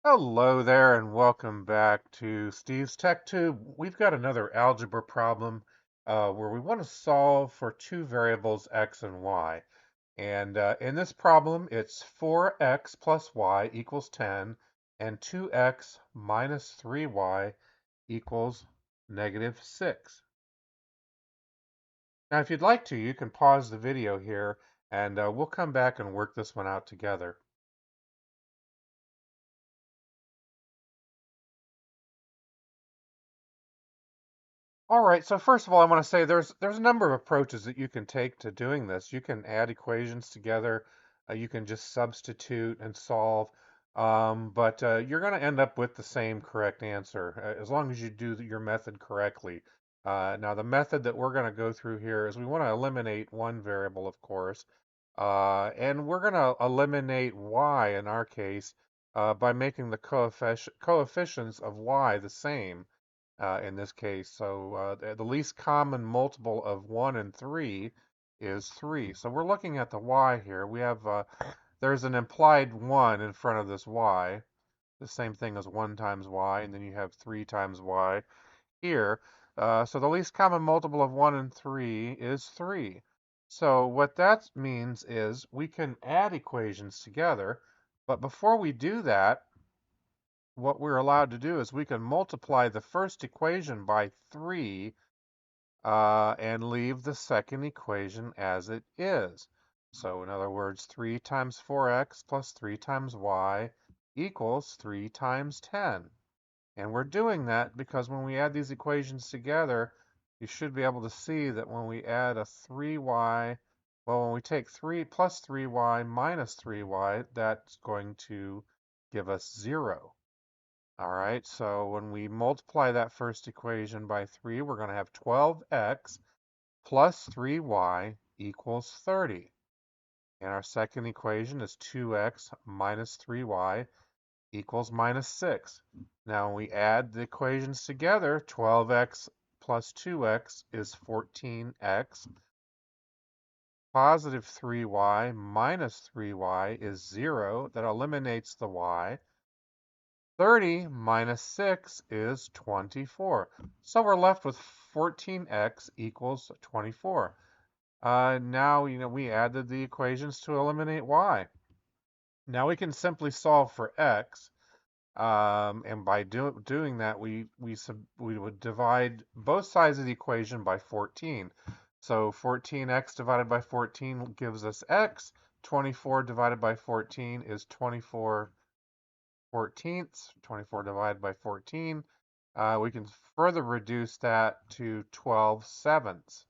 Hello there and welcome back to Steve's Tech Tube. We've got another algebra problem where we want to solve for two variables x and y. And in this problem, it's 4x plus y equals 10 and 2x minus 3y equals negative 6. Now, if you'd like to, you can pause the video here and we'll come back and work this one out together. All right, so first of all, I want to say there's a number of approaches that you can take to doing this. You can add equations together, you can just substitute and solve, but you're going to end up with the same correct answer as long as you do your method correctly. Now, the method that we're going to go through here is we want to eliminate one variable, of course, and we're going to eliminate y in our case by making the coefficients of y the same in this case. So the least common multiple of 1 and 3 is 3. So we're looking at the y here. We have, there's an implied 1 in front of this y, the same thing as 1 times y, and then you have 3 times y here. So the least common multiple of 1 and 3 is 3. So what that means is we can add equations together, but before we do that, what we're allowed to do is we can multiply the first equation by 3 and leave the second equation as it is. So in other words, 3 times 4x plus 3 times y equals 3 times 10. And we're doing that because when we add these equations together, you should be able to see that when we add a 3y, well, when we take 3 plus 3y minus 3y, that's going to give us 0. All right, so when we multiply that first equation by 3, we're going to have 12x plus 3y equals 30. And our second equation is 2x minus 3y equals minus 6. Now, when we add the equations together, 12x plus 2x is 14x. Positive 3y minus 3y is 0. That eliminates the y. 30 minus 6 is 24. So we're left with 14x equals 24. Now, we added the equations to eliminate y. Now we can simply solve for x. And by doing that, we would divide both sides of the equation by 14. So 14x divided by 14 gives us x. 24 divided by 14 is 24 14ths, 24 divided by 14. We can further reduce that to 12 sevenths.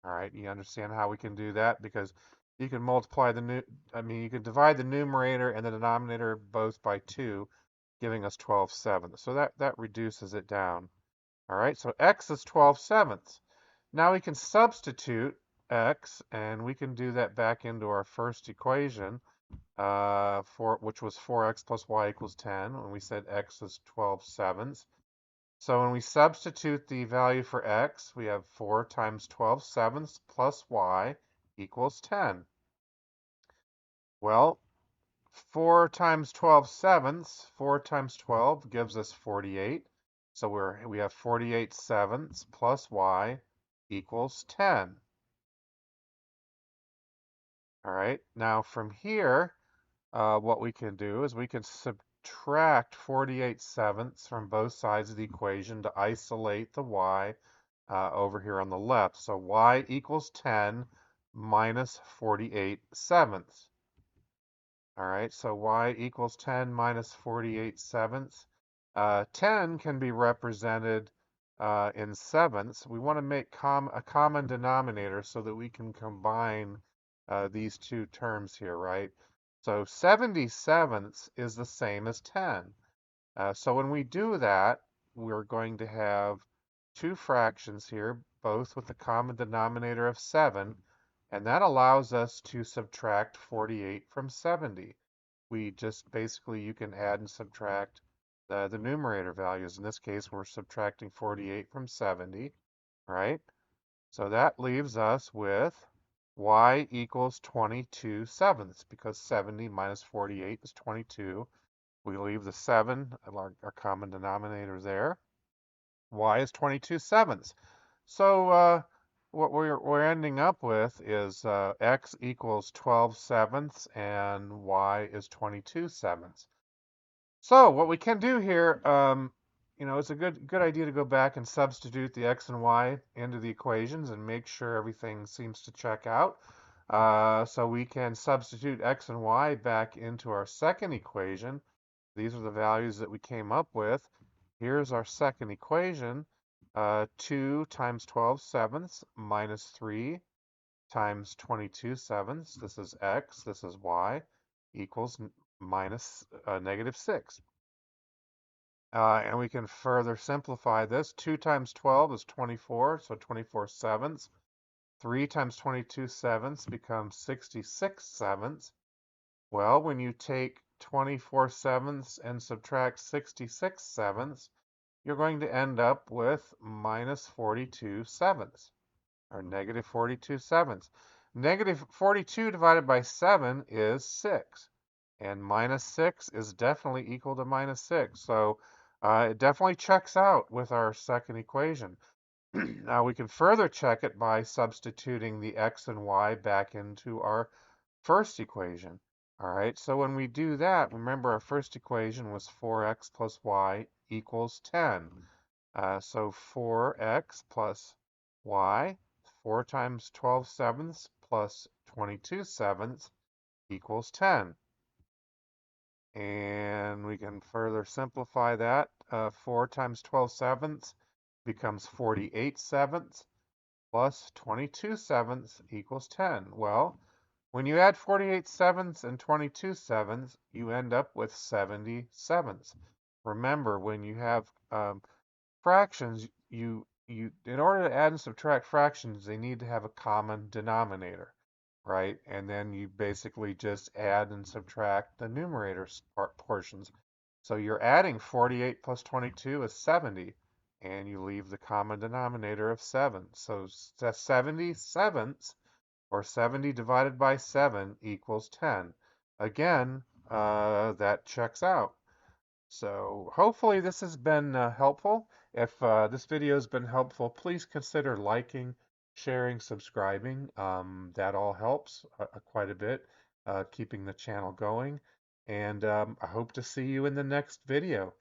All right, you understand how we can do that? Because you can multiply you can divide the numerator and the denominator both by 2, giving us 12 sevenths. So that reduces it down. All right, so x is 12 sevenths. Now we can substitute x, and we can do that back into our first equation which was 4x plus y equals 10, when we said x is 12 sevenths. So when we substitute the value for x, we have 4 times 12 sevenths plus y equals 10. Well, 4 times 12 sevenths, 4 times 12 gives us 48. So we have 48 sevenths plus y equals 10. All right, now from here, what we can do is we can subtract 48 sevenths from both sides of the equation to isolate the y over here on the left. So y equals 10 minus 48 sevenths. All right, so y equals 10 minus 48 sevenths. 10 can be represented in sevenths. We want to make a common denominator so that we can combine these two terms here, right? So 70 sevenths is the same as 10. So when we do that, we're going to have two fractions here, both with a common denominator of 7, and that allows us to subtract 48 from 70. We just basically, you can add and subtract the numerator values. In this case, we're subtracting 48 from 70, right? So that leaves us with y equals 22 sevenths, because 70 minus 48 is 22. We leave the 7, our common denominator there. Y is 22 sevenths. So what we're ending up with is x equals 12 sevenths and y is 22 sevenths. So what we can do here, it's a good idea to go back and substitute the x and y into the equations and make sure everything seems to check out. So we can substitute x and y back into our second equation. These are the values that we came up with. Here's our second equation. 2 times 12 sevenths minus 3 times 22 sevenths. This is x, this is y, equals minus negative 6. And we can further simplify this. 2 times 12 is 24, so 24 sevenths. 3 times 22 sevenths becomes 66 sevenths. Well, when you take 24 sevenths and subtract 66 sevenths, you're going to end up with minus 42 sevenths, or negative 42 sevenths. Negative 42 divided by 7 is 6. And minus 6 is definitely equal to minus 6. So it definitely checks out with our second equation. Now we can further check it by substituting the x and y back into our first equation. All right, so when we do that, remember our first equation was 4x plus y equals 10. So 4x plus y, 4 times 12 sevenths plus 22 sevenths equals 10. And we can further simplify that. 4 times 12 sevenths becomes 48 sevenths plus 22 sevenths equals 10. Well, when you add 48 sevenths and 22 sevenths, you end up with 70 sevenths. Remember, when you have fractions, in order to add and subtract fractions, they need to have a common denominator, right? And then you basically just add and subtract the numerator portions. So you're adding 48 plus 22 is 70, and you leave the common denominator of 7. So 70 sevenths, or 70 divided by 7 equals 10. Again, that checks out. So hopefully this has been helpful. If this video has been helpful, please consider liking, sharing, subscribing. That all helps quite a bit, keeping the channel going. And I hope to see you in the next video.